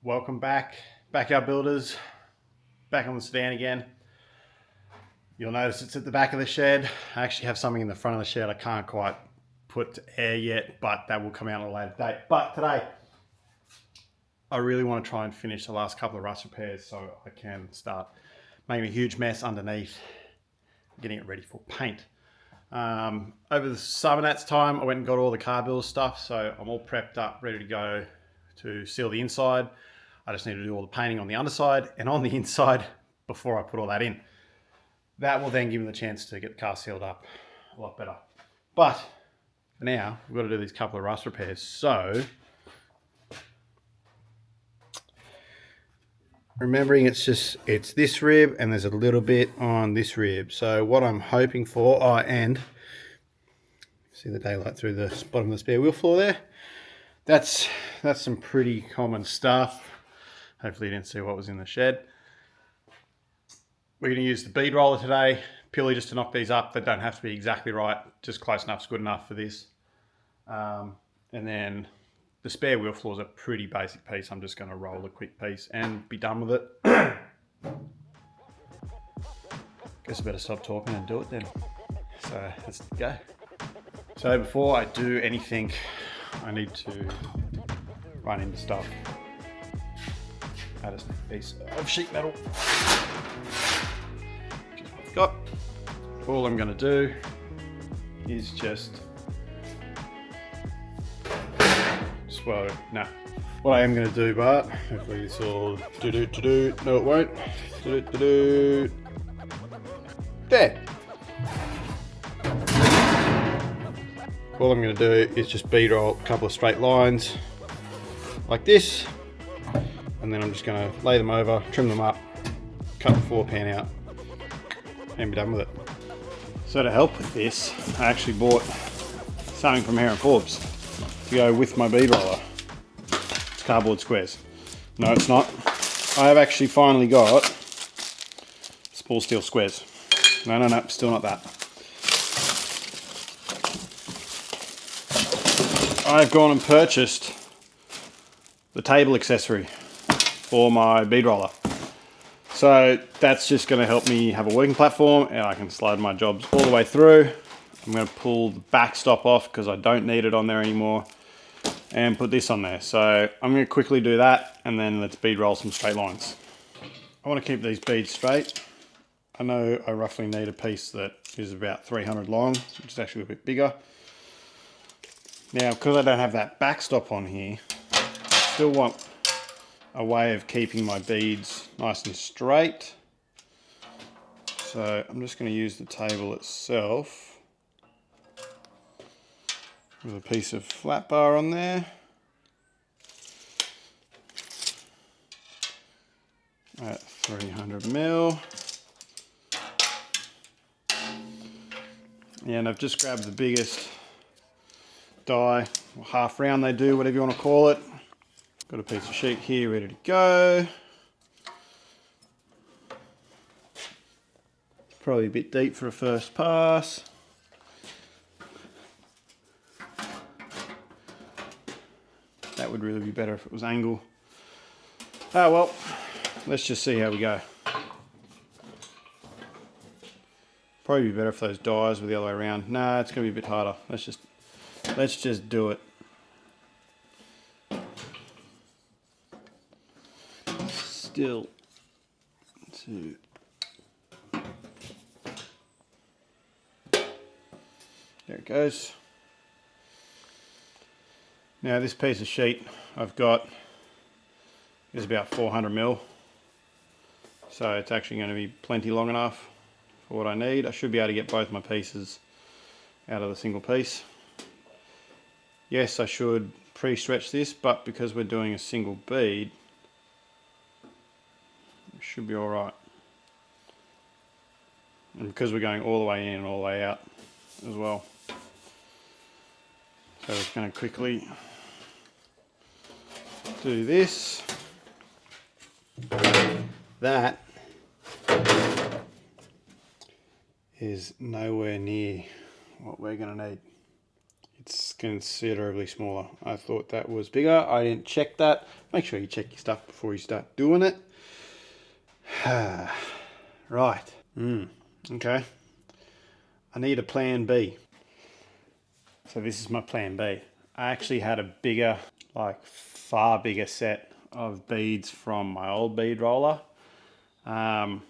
Welcome back, Backyard Builders. Back on the sedan again. You'll notice it's at the back of the shed. I actually have something in the front of the shed I can't quite put to air yet, but that will come out on a later date. But today, I really want to try and finish the last couple of rust repairs so I can start making a huge mess underneath, getting it ready for paint. Over the summer that's time, I went and got all the car build stuff, so I'm all prepped up, ready to go to seal the inside. I just need to do all the painting on the underside and on the inside before I put all that in. That will then give me the chance to get the car sealed up a lot better. But for now, we've got to do these couple of rust repairs. So, remembering it's this rib and there's a little bit on this rib. So what I'm hoping for, and see the daylight through the bottom of the spare wheel floor there. That's some pretty common stuff. Hopefully you didn't see what was in the shed. We're going to use the bead roller today, purely just to knock these up. They don't have to be exactly right, just close enough is good enough for this. And then the spare wheel floor is a pretty basic piece. I'm just going to roll a quick piece and be done with it. Guess I better stop talking and do it then. So let's go. So before I do anything, I need to run into stuff. I just need a piece of sheet metal. Just what I've got. All I'm going to do is what I am going to do, but hopefully this will do. No, it won't. There. All I'm going to do is just bead roll a couple of straight lines like this, and then I'm just going to lay them over, trim them up, cut the floor pan out, and be done with it. So to help with this, I actually bought something from Hare Forbes to go with my bead roller. It's cardboard squares. No, it's not. I have actually finally got spool steel squares. No, still not that. I've gone and purchased the table accessory for my bead roller. So that's just going to help me have a working platform and I can slide my jobs all the way through. I'm going to pull the backstop off because I don't need it on there anymore and put this on there. So I'm going to quickly do that and then let's bead roll some straight lines. I want to keep these beads straight. I know I roughly need a piece that is about 300 long, which is actually a bit bigger. Now, because I don't have that backstop on here, I still want a way of keeping my beads nice and straight. So I'm just going to use the table itself with a piece of flat bar on there. At 300 mil. And I've just grabbed the biggest die, or half round they do, whatever you want to call it. Got a piece of sheet here ready to go. Probably a bit deep for a first pass. That would really be better if it was angle. Oh well, let's just see how we go. Probably be better if those dies were the other way around. Nah, it's going to be a bit harder. Let's just do it. Still to there it goes. Now this piece of sheet I've got is about 400 mil, so it's actually going to be plenty long enough for what I need. I should be able to get both my pieces out of the single piece. Yes, I should pre-stretch this, but because we're doing a single bead, it should be all right. And because we're going all the way in and all the way out as well. So we're going to quickly do this. That is nowhere near what we're going to need. It's considerably smaller. I thought that was bigger. I didn't check that. Make sure you check your stuff before you start doing it. Right. Okay. I need a plan B. So this is my plan B. I actually had a bigger, like far bigger set of beads from my old bead roller. They're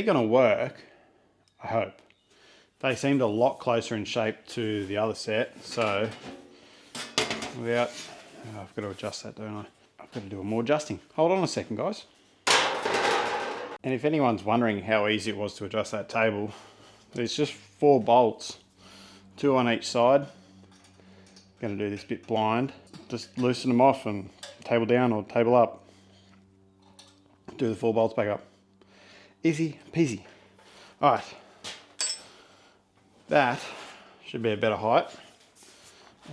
gonna work, I hope. They seemed a lot closer in shape to the other set, so without, I've got to adjust that, don't I? I've got to do more adjusting. Hold on a second, guys. And if anyone's wondering how easy it was to adjust that table, there's just 4 bolts, 2 on each side. I'm going to do this bit blind. Just loosen them off and table down or table up. Do the 4 bolts back up. Easy peasy. Alright. That should be a better height.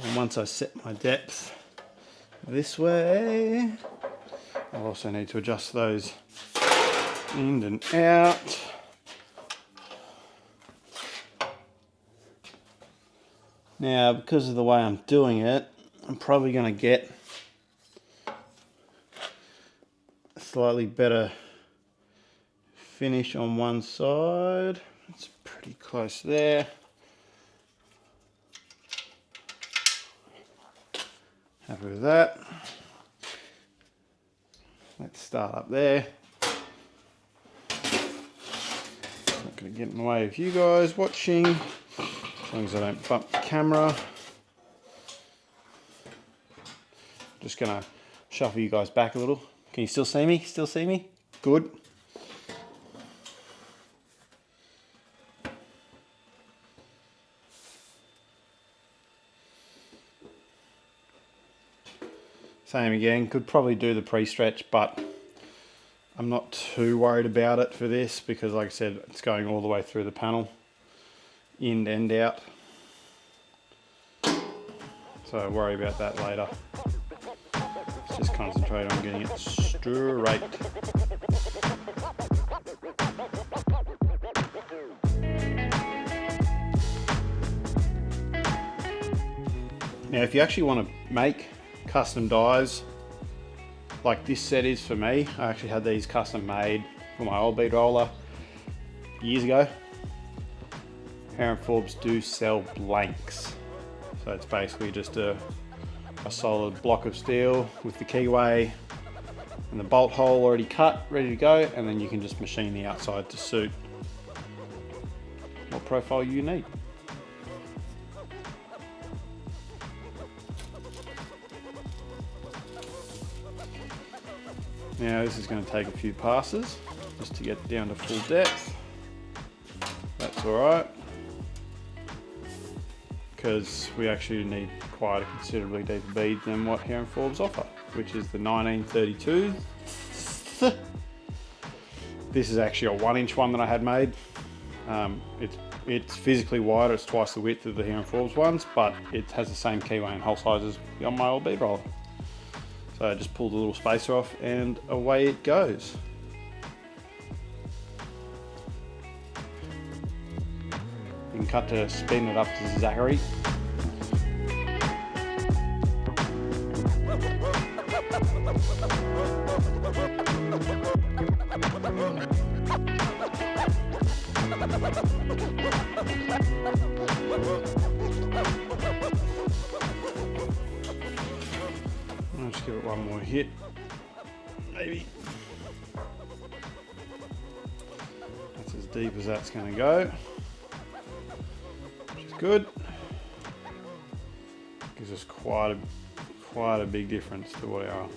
And once I set my depth this way, I'll also need to adjust those in and out. Now, because of the way I'm doing it, I'm probably going to get a slightly better finish on one side. It's pretty close there. Happy with that. Let's start up there. Not going to get in the way of you guys watching, as long as I don't bump the camera. Just going to shuffle you guys back a little. Can you still see me? Still see me? Good. Same again, could probably do the pre-stretch, but I'm not too worried about it for this because, like I said, it's going all the way through the panel, in and out. So I'll worry about that later. Let's just concentrate on getting it straight. Now, if you actually want to make custom dies like this set is for me, I actually had these custom made for my old bead roller years ago. Hare Forbes do sell blanks, so it's basically just a solid block of steel with the keyway and the bolt hole already cut, ready to go, and then you can just machine the outside to suit what profile you need. Now this is going to take a few passes just to get down to full depth. That's alright, because we actually need quite a considerably deeper bead than what Hare Forbes offer, which is the 1932. This is actually a 1-inch one that I had made. It's physically wider, it's twice the width of the Hare Forbes ones, but it has the same keyway and hole sizes on my old bead roller. So I just pull the little spacer off and away it goes. You can cut to speeding it up to Zachary. I'll just give it one more hit, maybe. That's as deep as that's going to go, which is good. Gives us quite a big difference to what our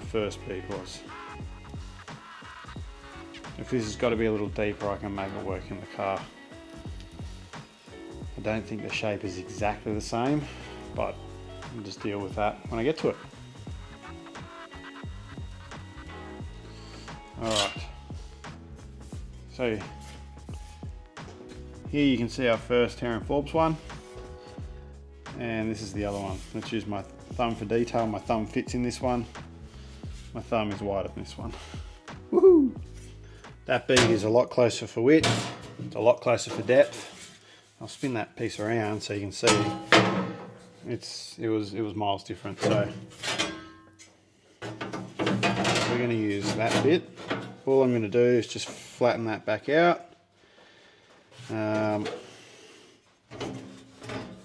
first bead was. If this has got to be a little deeper, I can make it work in the car. I don't think the shape is exactly the same, but I'll just deal with that when I get to it. Alright, so here you can see our first Hare Forbes one, and this is the other one. Let's use my thumb for detail. My thumb fits in this one. My thumb is wider than this one. Woohoo! That bead is a lot closer for width, it's a lot closer for depth. I'll spin that piece around so you can see it was miles different. So we're going to use that bit. All I'm going to do is just flatten that back out. I'm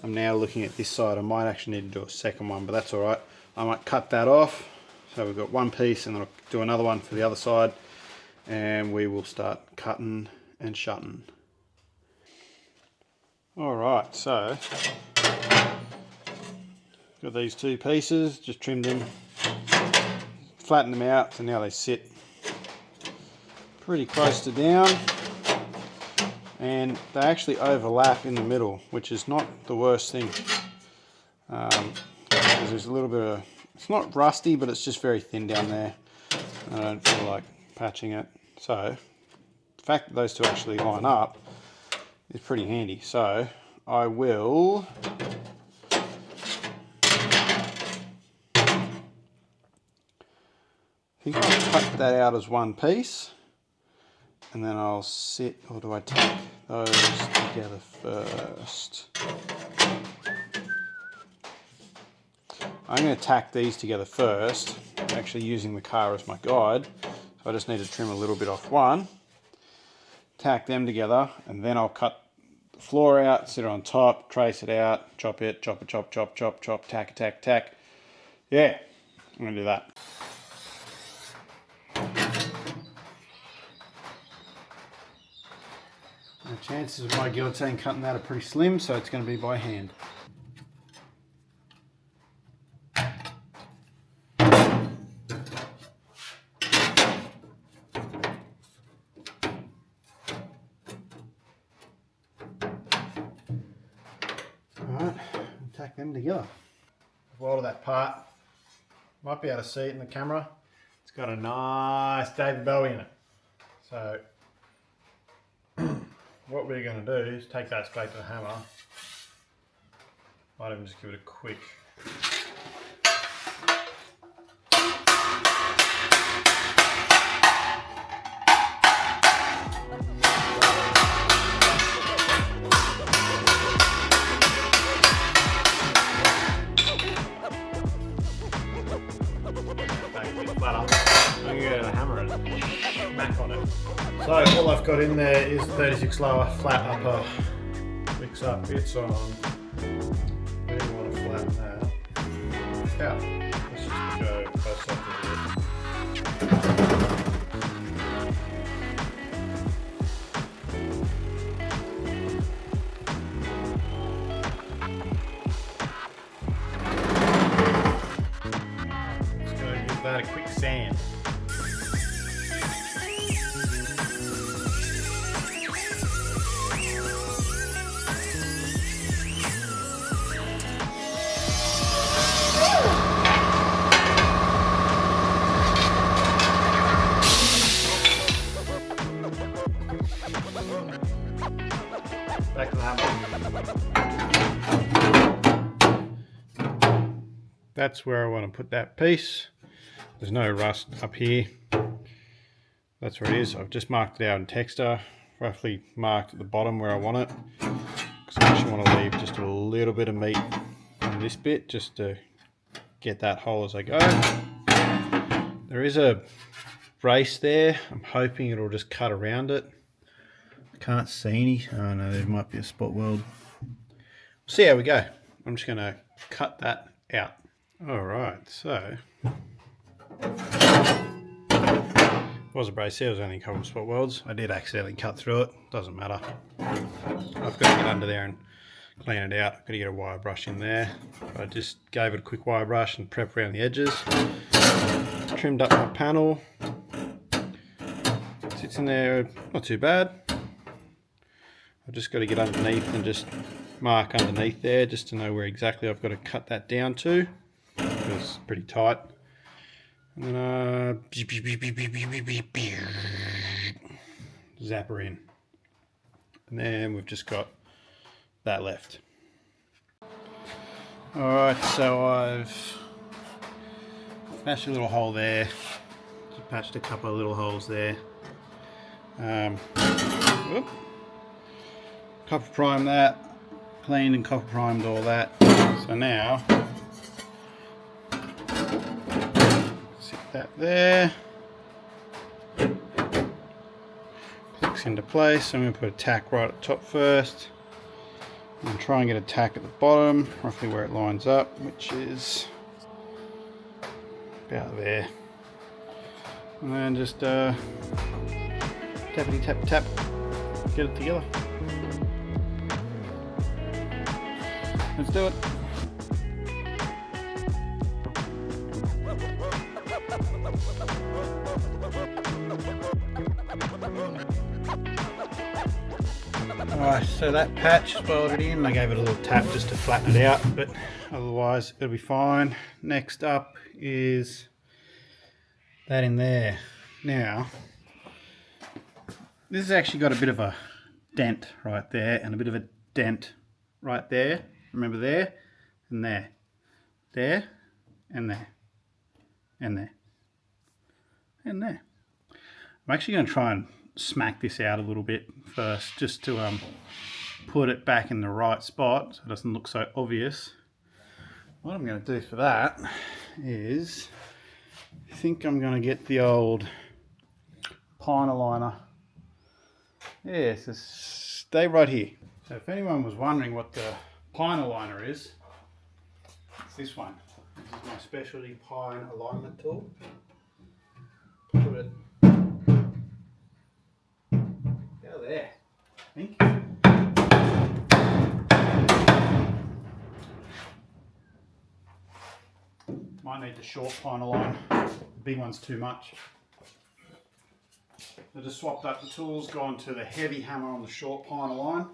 now looking at this side. I might actually need to do a second one, but that's all right. I might cut that off. So we've got one piece, and then I'll do another one for the other side, and we will start cutting and shutting. All right, so got these two pieces, just trimmed them, flattened them out, so now they sit pretty close to down, and they actually overlap in the middle, which is not the worst thing. Because there's a little bit of, it's not rusty, but it's just very thin down there. I don't feel like patching it. So the fact that those two actually line up is pretty handy. So I will I'll cut that out as one piece, and then I'll sit, or do I take those together first? I'm going to tack these together first, actually using the car as my guide. So I just need to trim a little bit off one, tack them together, and then I'll cut the floor out, sit it on top, trace it out, chop it, chop, chop, chop, chop, tack, tack, tack. Yeah, I'm going to do that. The chances of my guillotine cutting that are pretty slim, so it's going to be by hand. Alright, tack them together. I've welded that part. Might be able to see it in the camera. It's got a nice David Bowie in it. So what we're going to do is take that straight to the hammer. Might even just give it a quick. So all I've got in there is 36 lower, flat upper, mix up bits on. Really want to flatten that out. Let's just go close up to it. Just going to give that a quick sand. Back to the hammer. That's where I want to put that piece. There's no rust up here. That's where it is. I've just marked it out in texture, roughly marked at the bottom where I want it. Because I actually want to leave just a little bit of meat on this bit, just to get that hole as I go. There is a brace there. I'm hoping it'll just cut around it. Can't see any. Oh no, there might be a spot weld. We'll see how we go. I'm just going to cut that out. Alright, so was a brace there, it was only a couple of spot welds. I did accidentally cut through it, doesn't matter. I've got to get under there and clean it out. I've got to get a wire brush in there. I just gave it a quick wire brush and prep around the edges. Trimmed up my panel. Sits in there, not too bad. I've just got to get underneath and just mark underneath there just to know where exactly I've got to cut that down to, because it's pretty tight. And then zap her in. And then we've just got that left. Alright, so I've patched a little hole there. Just patched a couple of little holes there. copper primed that, cleaned and copper primed all that. So now, sit that there, clicks into place. I'm going to put a tack right at the top first, and try and get a tack at the bottom, roughly where it lines up, which is about there. And then just tappity tap tap, get it together. Let's do it. Alright, so that patch is welded in. I gave it a little tap just to flatten it out, but otherwise it'll be fine. Next up is that in there. Now, this has actually got a bit of a dent right there and a bit of a dent right there. Remember there and there. There and there. And there. And there. I'm actually going to try and smack this out a little bit first, just to put it back in the right spot so it doesn't look so obvious. What I'm going to do for that is, I think I'm going to get the old pine liner. Yeah, so stay right here. So if anyone was wondering what the pine liner is, it's this one. This is my specialty pine alignment tool. Put it out there, I think. Might need the short pine line. The big one's too much. I just swapped up the tools, gone to the heavy hammer on the short pine line.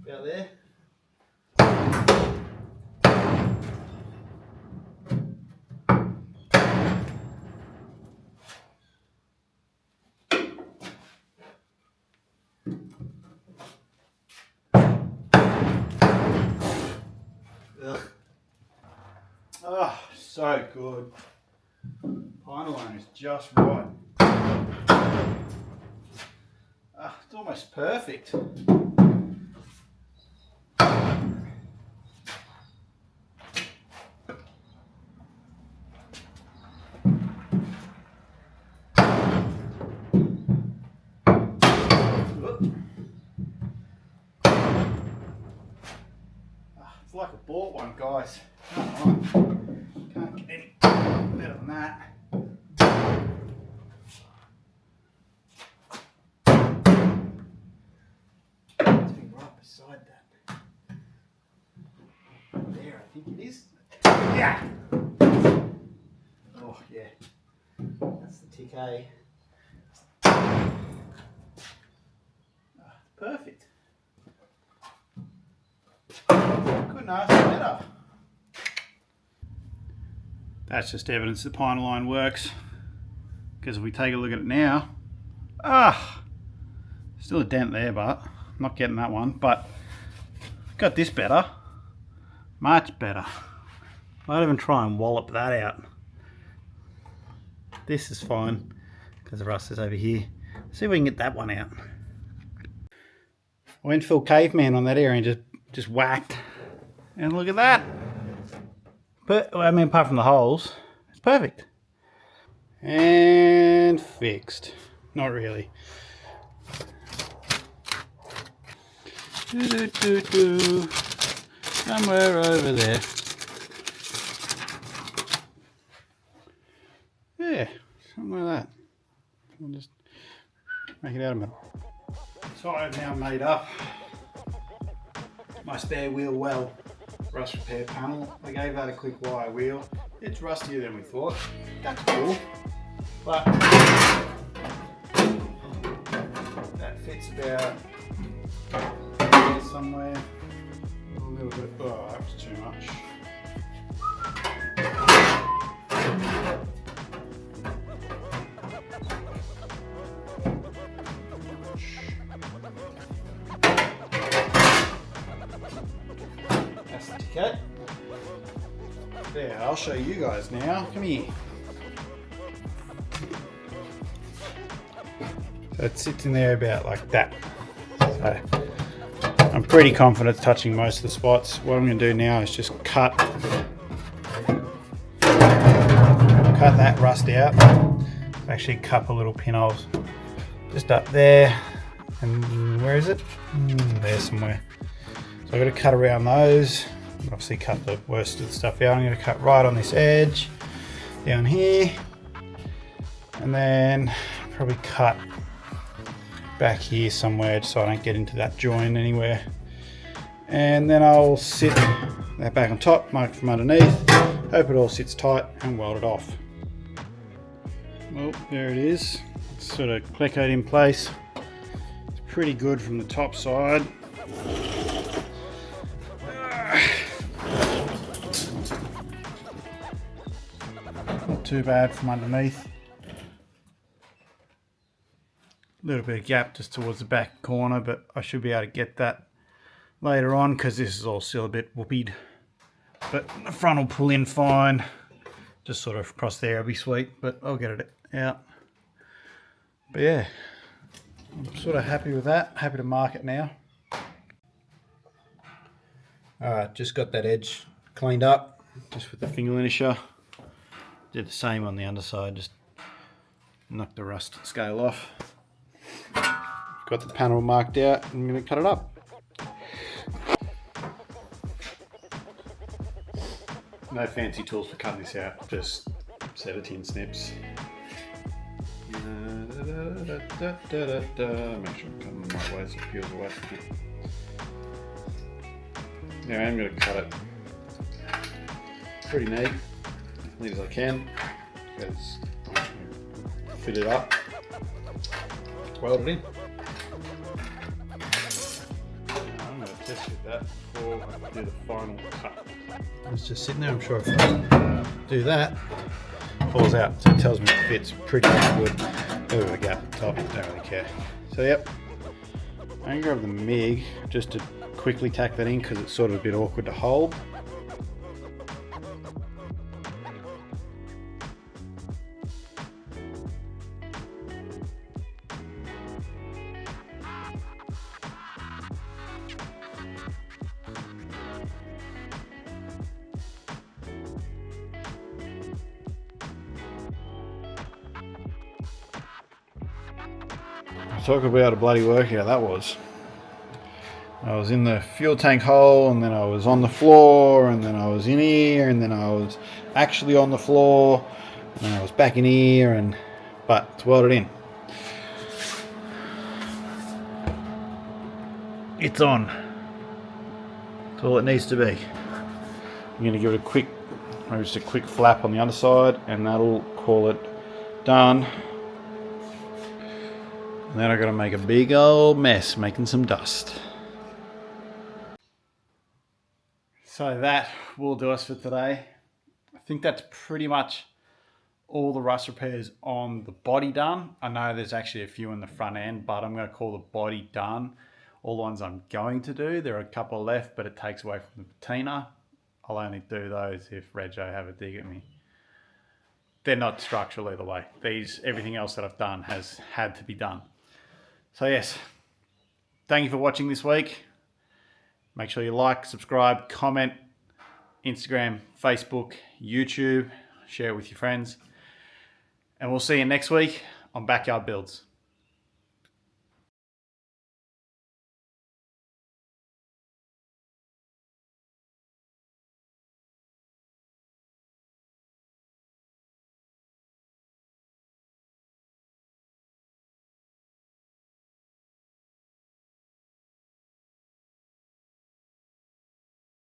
About there. Ugh. Oh, so good. Pine line is just right. It's almost perfect. It's like I bought one, guys. Can't get any better than that. It's been right beside that. There, I think it is. Yeah. Oh yeah. That's the tick A. Perfect. Couldn't ask for better. That's just evidence the pine line works. Because if we take a look at it now, still a dent there, but I'm not getting that one. But got this better, much better. Might even try and wallop that out. This is fine because the rust is over here. Let's see if we can get that one out. I went full caveman on that area and just whacked. And look at that. But I mean, apart from the holes, it's perfect. And fixed. Not really. Somewhere over there. Yeah, something like that. We'll just make it out of it. So I've now made up my spare wheel well rust repair panel. I gave that a quick wire wheel. It's rustier than we thought. That's cool. But that fits about there somewhere. A little bit, oh, that was too much. Okay. There, I'll show you guys now. Come here. So So it sits in there about like that. So I'm pretty confident it's touching most of the spots. What I'm going to do now is just cut that rust out. Actually a couple little pinholes just up there, and where is it? There somewhere. So I've got to cut around those. Obviously cut the worst of the stuff out. I'm going to cut right on this edge down here, and then probably cut back here somewhere just so I don't get into that joint anywhere. And then I'll sit that back on top, mark it from underneath, hope it all sits tight, and weld it off. Well, there it is. It's sort of cleccoed in place. It's pretty good from the top side. Not too bad from underneath. A little bit of gap just towards the back corner, but I should be able to get that later on because this is all still a bit whoopied. But the front will pull in fine. Just sort of across there will be sweet, but I'll get it out. But yeah, I'm sort of happy with that. Happy to mark it now. Alright, just got that edge cleaned up, just with the finger finisher. Did the same on the underside, just knocked the rust scale off. Got the panel marked out, and I'm going to cut it up. No fancy tools for cutting this out, just set of tin snips. Make sure I'm cutting the right way so it peels away from it. Now I'm going to cut it pretty neat, as neat as I can, because I'm going to fit it up, weld it in. I'm going to test with that before I do the final cut. It's just sitting there. I'm sure if I do that, it falls out, so it tells me it fits pretty good. There's a gap at the top, don't really care. So yep, I'm going to grab the MIG just to quickly tack that in because it's sort of a bit awkward to hold. Talk about a bloody workout that was. I was in the fuel tank hole, and then I was on the floor, and then I was in here, and then I was actually on the floor, and then I was back in here, but it's welded in. It's on. That's all it needs to be. I'm going to give it a quick, maybe just a quick flap on the underside, and that'll call it done. And then I've got to make a big old mess making some dust. So that will do us for today. I think that's pretty much all the rust repairs on the body done. I know there's actually a few in the front end, but I'm going to call the body done. All the ones I'm going to do, there are a couple left, but it takes away from the patina. I'll only do those if Rego have a dig at me. They're not structural either way. Everything else that I've done has had to be done. So yes, thank you for watching this week. Make sure you like, subscribe, comment, Instagram, Facebook, YouTube, share it with your friends. And we'll see you next week on Backyard Builds.